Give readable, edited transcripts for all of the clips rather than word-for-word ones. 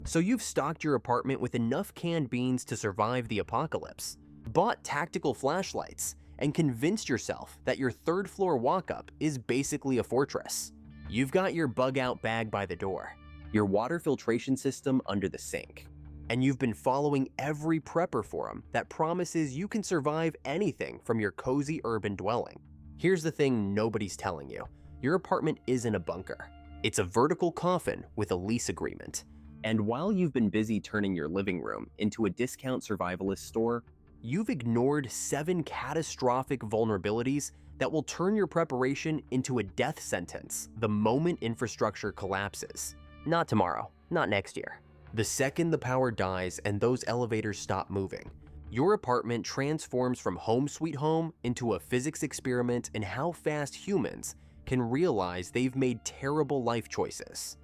So you've stocked your apartment with enough canned beans to survive the apocalypse, bought tactical flashlights, and convinced yourself that your third floor walk-up is basically a fortress. You've got your bug-out bag by the door, your water filtration system under the sink, and you've been following every prepper forum that promises you can survive anything from your cozy urban dwelling. Here's the thing nobody's telling you. Your apartment isn't a bunker. It's a vertical coffin with a lease agreement. And while you've been busy turning your living room into a discount survivalist store, you've ignored 7 catastrophic vulnerabilities that will turn your preparation into a death sentence the moment infrastructure collapses. Not tomorrow, not next year. The second the power dies and those elevators stop moving, your apartment transforms from home sweet home into a physics experiment in how fast humans can realize they've made terrible life choices.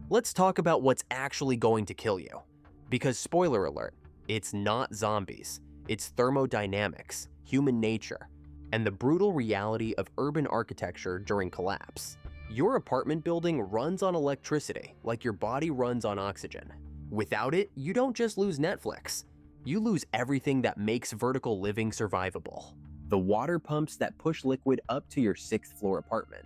Let's talk about what's actually going to kill you. Because spoiler alert, it's not zombies, it's thermodynamics, human nature, and the brutal reality of urban architecture during collapse. Your apartment building runs on electricity like your body runs on oxygen. Without it, you don't just lose Netflix, you lose everything that makes vertical living survivable. The water pumps that push liquid up to your 6th floor apartment,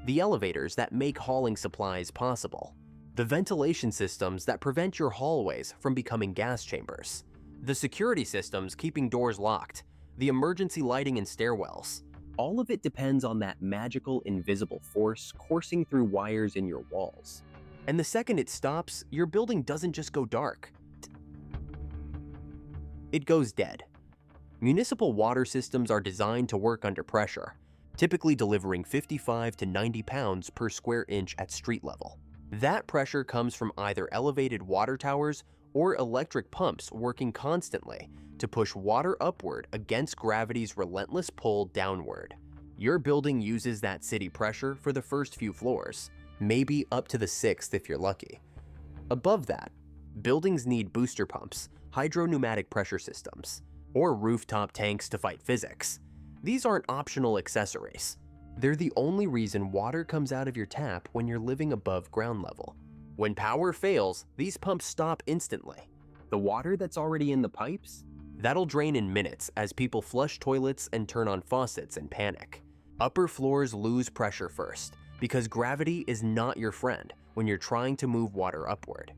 the elevators that make hauling supplies possible, the ventilation systems that prevent your hallways from becoming gas chambers, the security systems keeping doors locked, the emergency lighting in stairwells. All of it depends on that magical invisible force coursing through wires in your walls. And the second it stops, your building doesn't just go dark. It goes dead. Municipal water systems are designed to work under pressure, typically delivering 55 to 90 pounds per square inch at street level. That pressure comes from either elevated water towers or electric pumps working constantly to push water upward against gravity's relentless pull downward. Your building uses that city pressure for the first few floors, maybe up to the 6th if you're lucky. Above that, buildings need booster pumps, hydro-pneumatic pressure systems, or rooftop tanks to fight physics. These aren't optional accessories. They're the only reason water comes out of your tap when you're living above ground level. When power fails, these pumps stop instantly. The water that's already in the pipes? That'll drain in minutes as people flush toilets and turn on faucets in panic. Upper floors lose pressure first, because gravity is not your friend when you're trying to move water upward.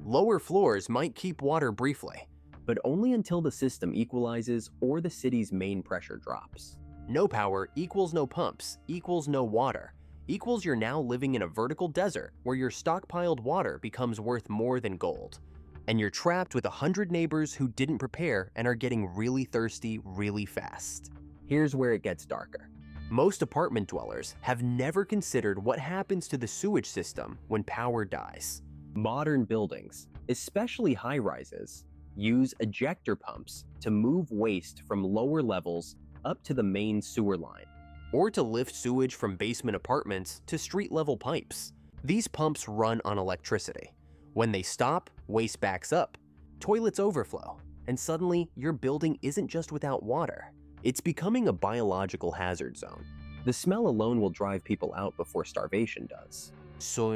Lower floors might keep water briefly, but only until the system equalizes or the city's main pressure drops. No power equals no pumps equals no water equals you're now living in a vertical desert where your stockpiled water becomes worth more than gold. And you're trapped with 100 neighbors who didn't prepare and are getting really thirsty really fast. Here's where it gets darker. Most apartment dwellers have never considered what happens to the sewage system when power dies. Modern buildings, especially high-rises, use ejector pumps to move waste from lower levels up to the main sewer line, or to lift sewage from basement apartments to street-level pipes. These pumps run on electricity. When they stop, waste backs up, toilets overflow, and suddenly your building isn't just without water. It's becoming a biological hazard zone. The smell alone will drive people out before starvation does. So,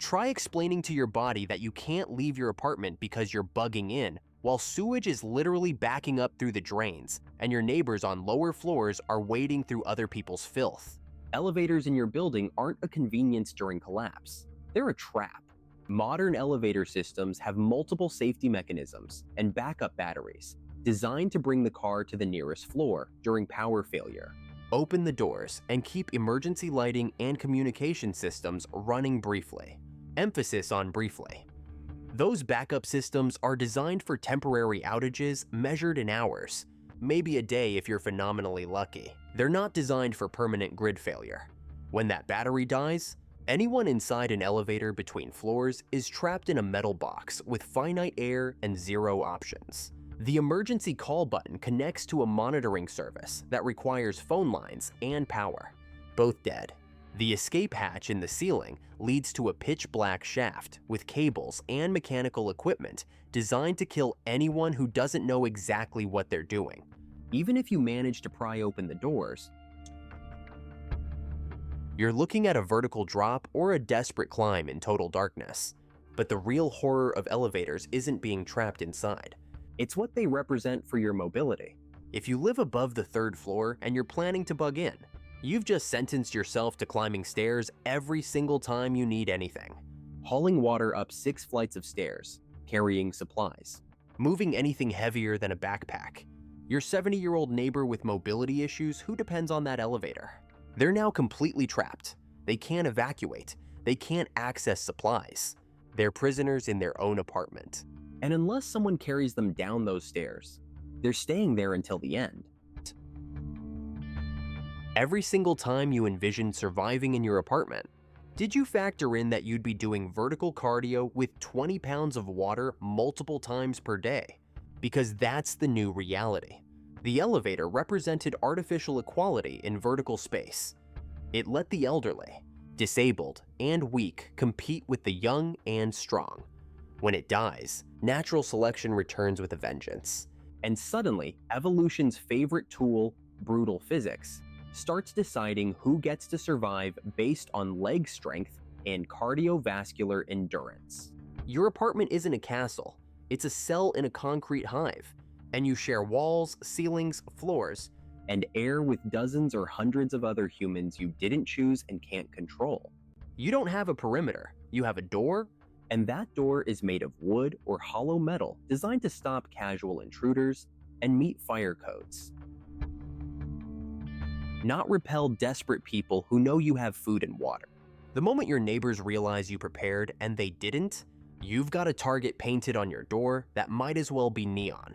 try explaining to your body that you can't leave your apartment because you're bugging in, while sewage is literally backing up through the drains, and your neighbors on lower floors are wading through other people's filth. Elevators in your building aren't a convenience during collapse. They're a trap. Modern elevator systems have multiple safety mechanisms and backup batteries designed to bring the car to the nearest floor during power failure. Open the doors and keep emergency lighting and communication systems running briefly. Emphasis on briefly. Those backup systems are designed for temporary outages measured in hours, maybe a day if you're phenomenally lucky. They're not designed for permanent grid failure. When that battery dies, anyone inside an elevator between floors is trapped in a metal box with finite air and zero options. The emergency call button connects to a monitoring service that requires phone lines and power, both dead. The escape hatch in the ceiling leads to a pitch-black shaft with cables and mechanical equipment designed to kill anyone who doesn't know exactly what they're doing. Even if you manage to pry open the doors, You're looking at a vertical drop or a desperate climb in total darkness. But the real horror of elevators isn't being trapped inside. It's what they represent for your mobility. If you live above the 3rd floor and you're planning to bug in, you've just sentenced yourself to climbing stairs every single time you need anything. Hauling water up 6 flights of stairs, carrying supplies, moving anything heavier than a backpack. Your 70-year-old neighbor with mobility issues who depends on that elevator. They're now completely trapped. They can't evacuate. They can't access supplies. They're prisoners in their own apartment. And unless someone carries them down those stairs, they're staying there until the end. Every single time you envisioned surviving in your apartment, did you factor in that you'd be doing vertical cardio with 20 pounds of water multiple times per day? Because that's the new reality. The elevator represented artificial equality in vertical space. It let the elderly, disabled, and weak compete with the young and strong. When it dies, natural selection returns with a vengeance. And suddenly, evolution's favorite tool, brutal physics, starts deciding who gets to survive based on leg strength and cardiovascular endurance. Your apartment isn't a castle, it's a cell in a concrete hive, and you share walls, ceilings, floors, and air with dozens or hundreds of other humans you didn't choose and can't control. You don't have a perimeter, you have a door, and that door is made of wood or hollow metal designed to stop casual intruders and meet fire codes. Not repel desperate people who know you have food and water. The moment your neighbors realize you prepared and they didn't, you've got a target painted on your door that might as well be neon.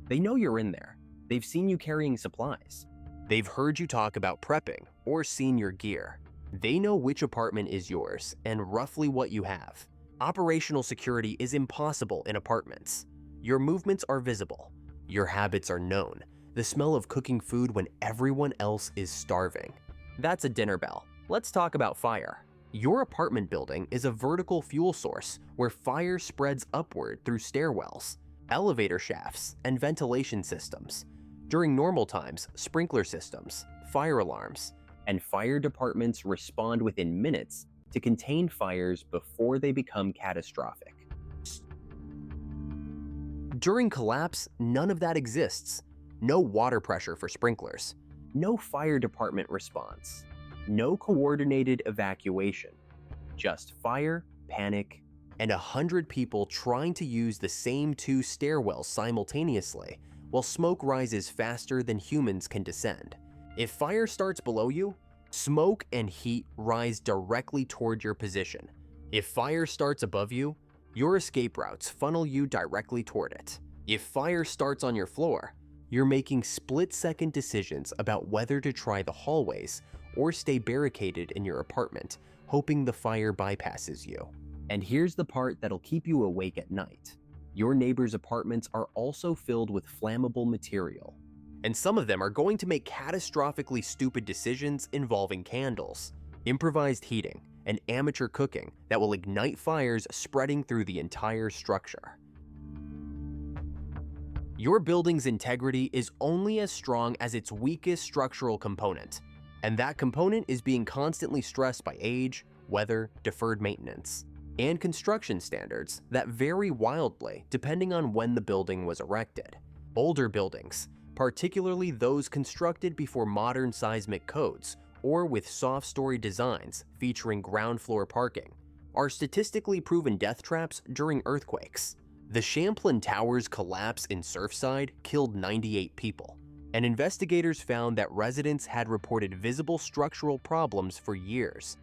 They know you're in there. They've seen you carrying supplies. They've heard you talk about prepping or seen your gear. They know which apartment is yours and roughly what you have. Operational security is impossible in apartments. Your movements are visible. Your habits are known. The smell of cooking food when everyone else is starving. That's a dinner bell. Let's talk about fire. Your apartment building is a vertical fuel source where fire spreads upward through stairwells, elevator shafts, and ventilation systems. During normal times, sprinkler systems, fire alarms, and fire departments respond within minutes to contain fires before they become catastrophic. During collapse, none of that exists. No water pressure for sprinklers, no fire department response, no coordinated evacuation, just fire, panic, and 100 people trying to use the same 2 stairwells simultaneously while smoke rises faster than humans can descend. If fire starts below you, smoke and heat rise directly toward your position. If fire starts above you, your escape routes funnel you directly toward it. If fire starts on your floor, you're making split-second decisions about whether to try the hallways or stay barricaded in your apartment, hoping the fire bypasses you. And here's the part that'll keep you awake at night. Your neighbors' apartments are also filled with flammable material. And some of them are going to make catastrophically stupid decisions involving candles, improvised heating, and amateur cooking that will ignite fires spreading through the entire structure. Your building's integrity is only as strong as its weakest structural component, and that component is being constantly stressed by age, weather, deferred maintenance, and construction standards that vary wildly depending on when the building was erected. Older buildings, particularly those constructed before modern seismic codes or with soft-story designs featuring ground floor parking, are statistically proven death traps during earthquakes. The Champlain Tower's collapse in Surfside killed 98 people, and investigators found that residents had reported visible structural problems for years.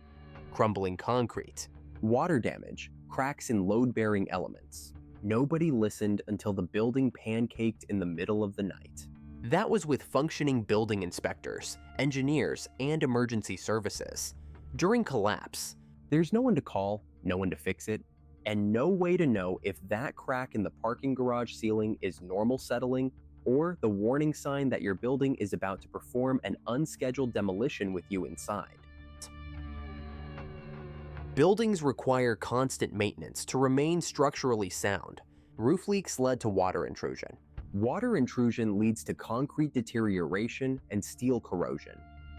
Crumbling concrete, water damage, cracks in load-bearing elements. Nobody listened until the building pancaked in the middle of the night. That was with functioning building inspectors, engineers, and emergency services. During collapse, there's no one to call, no one to fix it, and no way to know if that crack in the parking garage ceiling is normal settling or the warning sign that your building is about to perform an unscheduled demolition with you inside. Buildings require constant maintenance to remain structurally sound. Roof leaks led to water intrusion. Water intrusion leads to concrete deterioration and steel corrosion.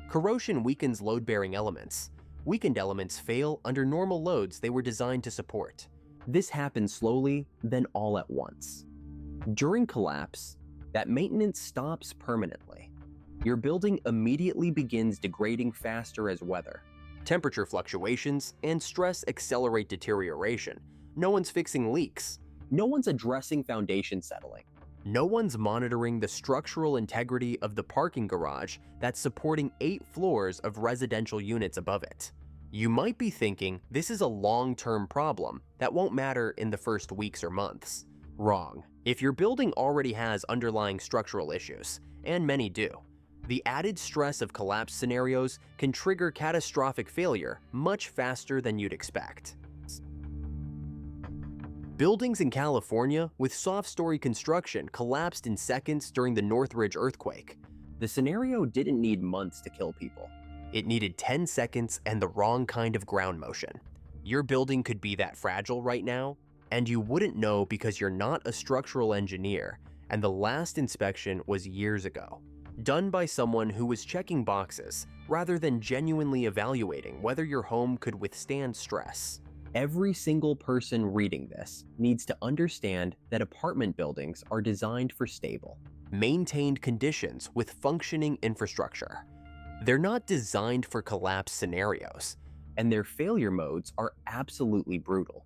Corrosion weakens load-bearing elements, Weakened elements fail under normal loads they were designed to support. This happens slowly, then all at once. During collapse, that maintenance stops permanently. Your building immediately begins degrading faster as weather. Temperature fluctuations and stress accelerate deterioration. No one's fixing leaks. No one's addressing foundation settling. No one's monitoring the structural integrity of the parking garage that's supporting 8 floors of residential units above it. You might be thinking this is a long-term problem that won't matter in the first weeks or months. Wrong. If your building already has underlying structural issues, and many do, the added stress of collapse scenarios can trigger catastrophic failure much faster than you'd expect. Buildings in California with soft-story construction collapsed in seconds during the Northridge earthquake. The scenario didn't need months to kill people. It needed 10 seconds and the wrong kind of ground motion. Your building could be that fragile right now, and you wouldn't know because you're not a structural engineer, and the last inspection was years ago, done by someone who was checking boxes rather than genuinely evaluating whether your home could withstand stress. Every single person reading this needs to understand that apartment buildings are designed for stable, maintained conditions with functioning infrastructure. They're not designed for collapse scenarios, and their failure modes are absolutely brutal.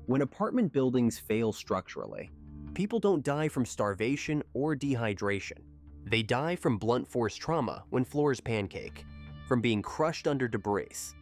When apartment buildings fail structurally, people don't die from starvation or dehydration. They die from blunt force trauma when floors pancake, from being crushed under debris,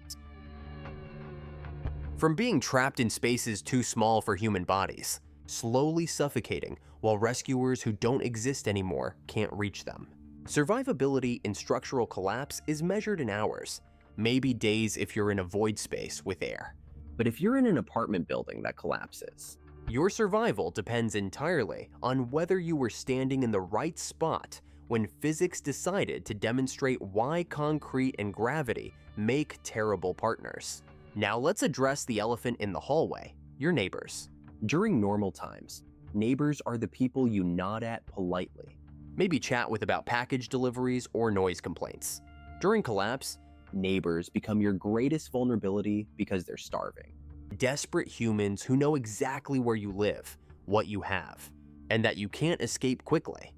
from being trapped in spaces too small for human bodies, slowly suffocating while rescuers who don't exist anymore can't reach them. Survivability in structural collapse is measured in hours, maybe days if you're in a void space with air. But if you're in an apartment building that collapses, your survival depends entirely on whether you were standing in the right spot when physics decided to demonstrate why concrete and gravity make terrible partners. Now let's address the elephant in the hallway, your neighbors. During normal times, neighbors are the people you nod at politely. Maybe chat with about package deliveries or noise complaints. During collapse, neighbors become your greatest vulnerability because they're starving. Desperate humans who know exactly where you live, what you have, and that you can't escape quickly.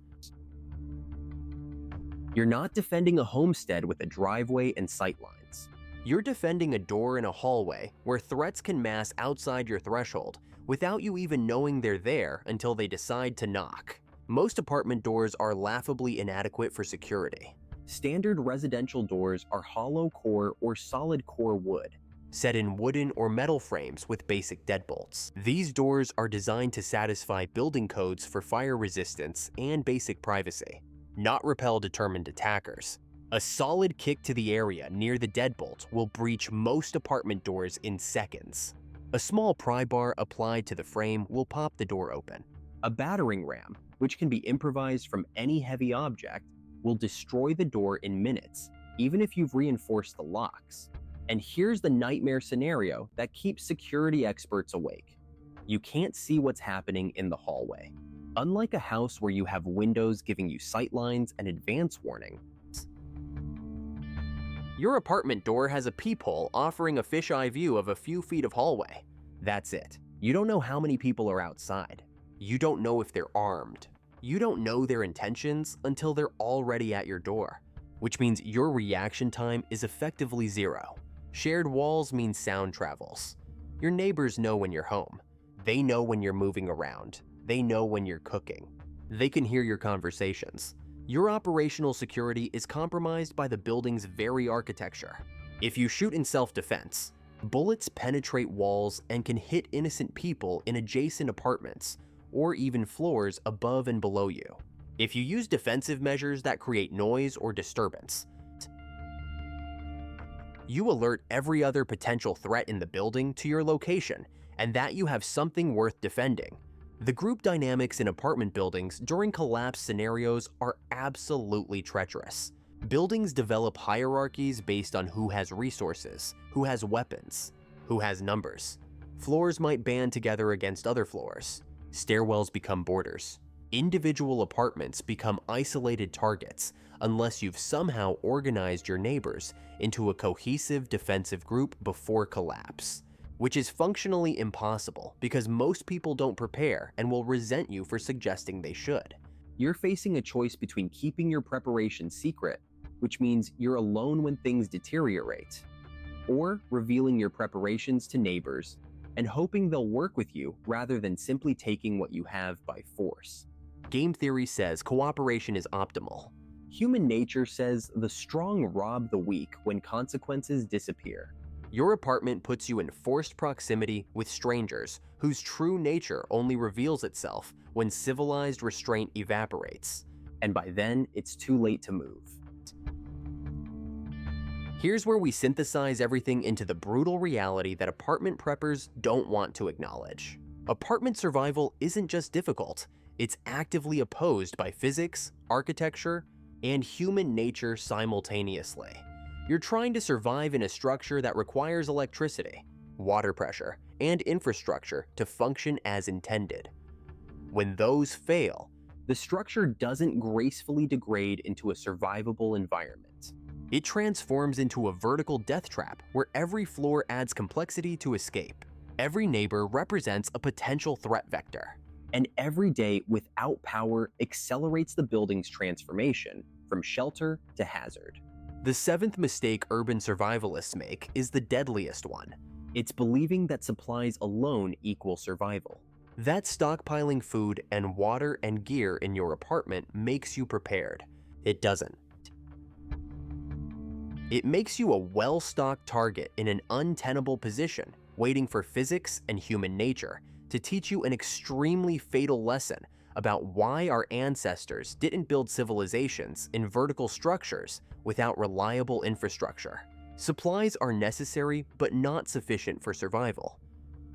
You're not defending a homestead with a driveway and sightlines. You're defending a door in a hallway where threats can mass outside your threshold without you even knowing they're there until they decide to knock. Most apartment doors are laughably inadequate for security. Standard residential doors are hollow core or solid core wood, set in wooden or metal frames with basic deadbolts. These doors are designed to satisfy building codes for fire resistance and basic privacy, not repel determined attackers. A solid kick to the area near the deadbolt will breach most apartment doors in seconds. A small pry bar applied to the frame will pop the door open. A battering ram, which can be improvised from any heavy object, will destroy the door in minutes, even if you've reinforced the locks. And here's the nightmare scenario that keeps security experts awake. You can't see what's happening in the hallway. Unlike a house where you have windows giving you sightlines and advance warning, your apartment door has a peephole offering a fisheye view of a few feet of hallway. That's it. You don't know how many people are outside. You don't know if they're armed. You don't know their intentions until they're already at your door, which means your reaction time is effectively zero. Shared walls mean sound travels. Your neighbors know when you're home. They know when you're moving around. They know when you're cooking. They can hear your conversations. Your operational security is compromised by the building's very architecture. If you shoot in self-defense, bullets penetrate walls and can hit innocent people in adjacent apartments or even floors above and below you. If you use defensive measures that create noise or disturbance, you alert every other potential threat in the building to your location and that you have something worth defending. The group dynamics in apartment buildings during collapse scenarios are absolutely treacherous. Buildings develop hierarchies based on who has resources, who has weapons, who has numbers. Floors might band together against other floors. Stairwells become borders. Individual apartments become isolated targets unless you've somehow organized your neighbors into a cohesive defensive group before collapse, which is functionally impossible because most people don't prepare and will resent you for suggesting they should. You're facing a choice between keeping your preparation secret, which means you're alone when things deteriorate, or revealing your preparations to neighbors and hoping they'll work with you rather than simply taking what you have by force. Game theory says cooperation is optimal. Human nature says the strong rob the weak when consequences disappear. Your apartment puts you in forced proximity with strangers whose true nature only reveals itself when civilized restraint evaporates. And by then, it's too late to move. Here's where we synthesize everything into the brutal reality that apartment preppers don't want to acknowledge. Apartment survival isn't just difficult, it's actively opposed by physics, architecture, and human nature simultaneously. You're trying to survive in a structure that requires electricity, water pressure, and infrastructure to function as intended. When those fail, the structure doesn't gracefully degrade into a survivable environment. It transforms into a vertical death trap where every floor adds complexity to escape. Every neighbor represents a potential threat vector. And every day without power accelerates the building's transformation from shelter to hazard. The seventh mistake urban survivalists make is the deadliest one. It's believing that supplies alone equal survival. That stockpiling food and water and gear in your apartment makes you prepared. It doesn't. It makes you a well-stocked target in an untenable position, waiting for physics and human nature to teach you an extremely fatal lesson about why our ancestors didn't build civilizations in vertical structures without reliable infrastructure. Supplies are necessary but not sufficient for survival.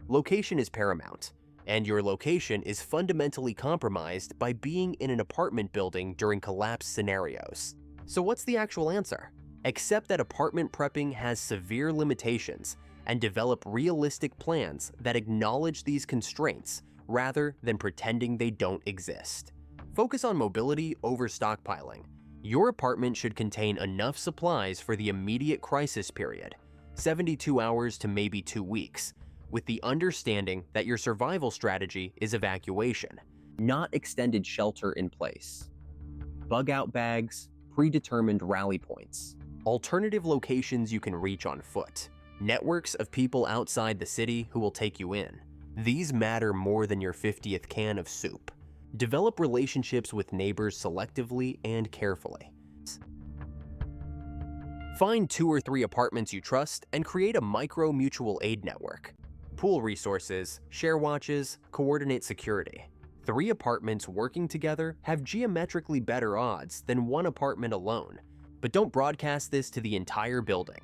Location is paramount, and your location is fundamentally compromised by being in an apartment building during collapse scenarios. So what's the actual answer? Accept that apartment prepping has severe limitations and develop realistic plans that acknowledge these constraints rather than pretending they don't exist. Focus on mobility over stockpiling. Your apartment should contain enough supplies for the immediate crisis period, 72 hours to maybe 2 weeks, with the understanding that your survival strategy is evacuation, not extended shelter in place. Bug-out bags, predetermined rally points. Alternative locations you can reach on foot. Networks of people outside the city who will take you in. These matter more than your 50th can of soup. Develop relationships with neighbors selectively and carefully. Find 2 or 3 apartments you trust and create a micro mutual aid network. Pool resources, share watches, coordinate security. 3 apartments working together have geometrically better odds than 1 apartment alone. But don't broadcast this to the entire building.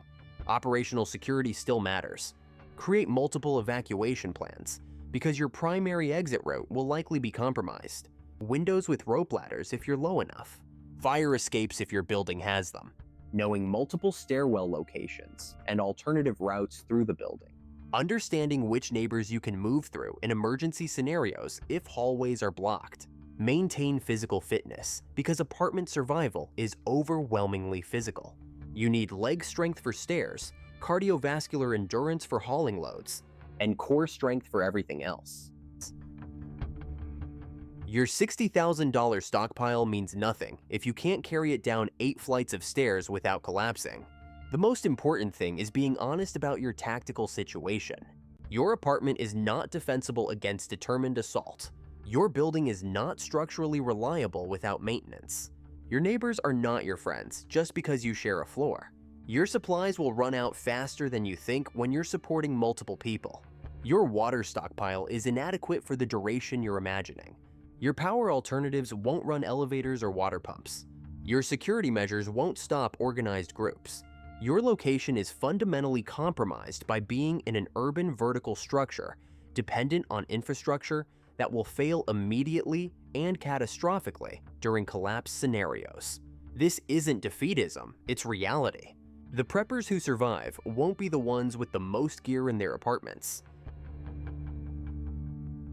Operational security still matters. Create multiple evacuation plans, because your primary exit route will likely be compromised. Windows with rope ladders if you're low enough. Fire escapes if your building has them. Knowing multiple stairwell locations and alternative routes through the building. Understanding which neighbors you can move through in emergency scenarios if hallways are blocked. Maintain physical fitness, because apartment survival is overwhelmingly physical. You need leg strength for stairs, cardiovascular endurance for hauling loads, and core strength for everything else. Your $60,000 stockpile means nothing if you can't carry it down 8 flights of stairs without collapsing. The most important thing is being honest about your tactical situation. Your apartment is not defensible against determined assault. Your building is not structurally reliable without maintenance. Your neighbors are not your friends just because you share a floor. Your supplies will run out faster than you think when you're supporting multiple people. Your water stockpile is inadequate for the duration you're imagining. Your power alternatives won't run elevators or water pumps. Your security measures won't stop organized groups. Your location is fundamentally compromised by being in an urban vertical structure dependent on infrastructure that will fail immediately and catastrophically during collapse scenarios. This isn't defeatism, it's reality. The preppers who survive won't be the ones with the most gear in their apartments.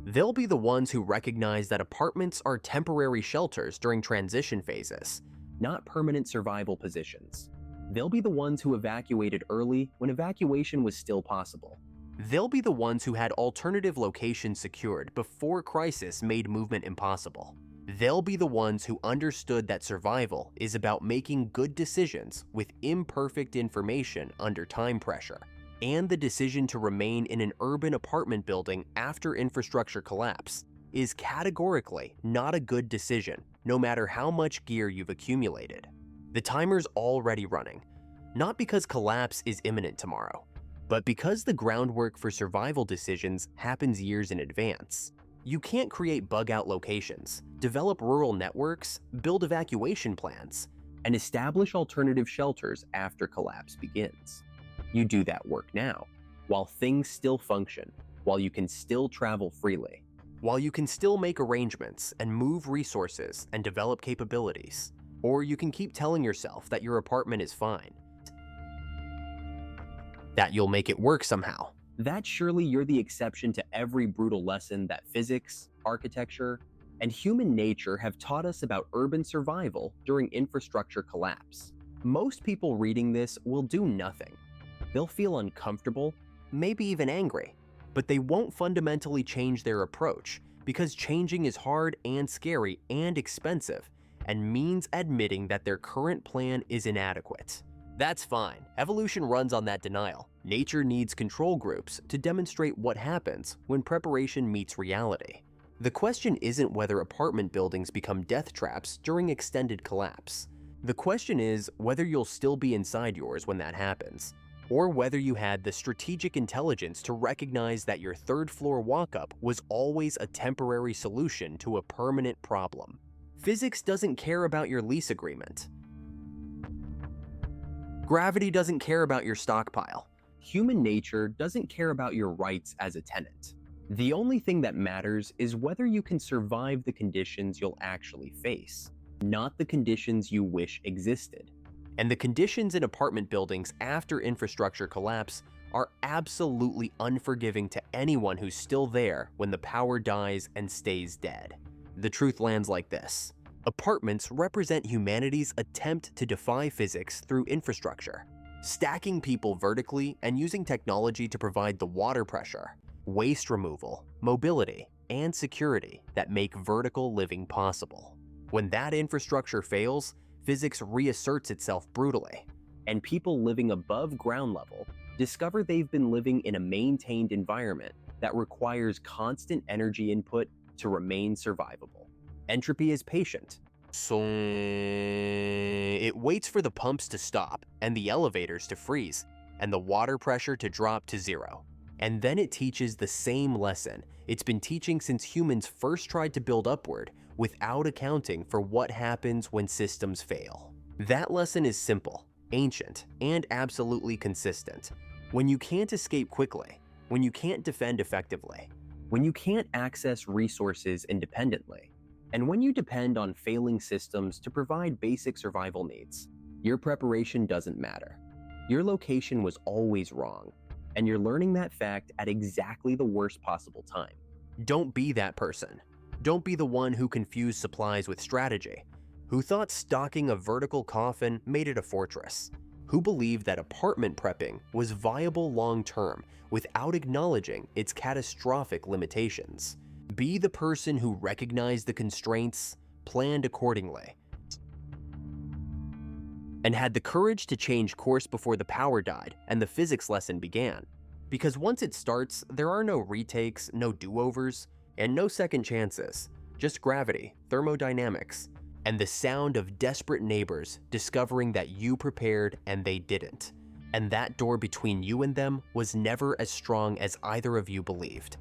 They'll be the ones who recognize that apartments are temporary shelters during transition phases, not permanent survival positions. They'll be the ones who evacuated early when evacuation was still possible. They'll be the ones who had alternative locations secured before crisis made movement impossible. They'll be the ones who understood that survival is about making good decisions with imperfect information under time pressure, and the decision to remain in an urban apartment building after infrastructure collapse is categorically not a good decision, no matter how much gear you've accumulated. The timer's already running, not because collapse is imminent tomorrow, but because the groundwork for survival decisions happens years in advance. You can't create bug-out locations, develop rural networks, build evacuation plans, and establish alternative shelters after collapse begins. You do that work now, while things still function, while you can still travel freely, while you can still make arrangements and move resources and develop capabilities. Or you can keep telling yourself that your apartment is fine, that you'll make it work somehow. That surely you're the exception to every brutal lesson that physics, architecture, and human nature have taught us about urban survival during infrastructure collapse. Most people reading this will do nothing. They'll feel uncomfortable, maybe even angry, but they won't fundamentally change their approach because changing is hard and scary and expensive and means admitting that their current plan is inadequate. That's fine. Evolution runs on that denial. Nature needs control groups to demonstrate what happens when preparation meets reality. The question isn't whether apartment buildings become death traps during extended collapse. The question is whether you'll still be inside yours when that happens, or whether you had the strategic intelligence to recognize that your third-floor walk-up was always a temporary solution to a permanent problem. Physics doesn't care about your lease agreement. Gravity doesn't care about your stockpile. Human nature doesn't care about your rights as a tenant. The only thing that matters is whether you can survive the conditions you'll actually face, not the conditions you wish existed. And the conditions in apartment buildings after infrastructure collapse are absolutely unforgiving to anyone who's still there when the power dies and stays dead. The truth lands like this. Apartments represent humanity's attempt to defy physics through infrastructure, stacking people vertically and using technology to provide the water pressure, waste removal, mobility, and security that make vertical living possible. When that infrastructure fails, physics reasserts itself brutally, and people living above ground level discover they've been living in a maintained environment that requires constant energy input to remain survivable. Entropy is patient. So it waits for the pumps to stop and the elevators to freeze and the water pressure to drop to zero. And then it teaches the same lesson it's been teaching since humans first tried to build upward without accounting for what happens when systems fail. That lesson is simple, ancient, and absolutely consistent. When you can't escape quickly, when you can't defend effectively, when you can't access resources independently, and when you depend on failing systems to provide basic survival needs, your preparation doesn't matter. Your location was always wrong, and you're learning that fact at exactly the worst possible time. Don't be that person. Don't be the one who confused supplies with strategy, who thought stocking a vertical coffin made it a fortress, who believed that apartment prepping was viable long-term without acknowledging its catastrophic limitations. Be the person who recognized the constraints, planned accordingly, and had the courage to change course before the power died and the physics lesson began. Because once it starts, there are no retakes, no do-overs, and no second chances, just gravity, thermodynamics, and the sound of desperate neighbors discovering that you prepared and they didn't. And that door between you and them was never as strong as either of you believed.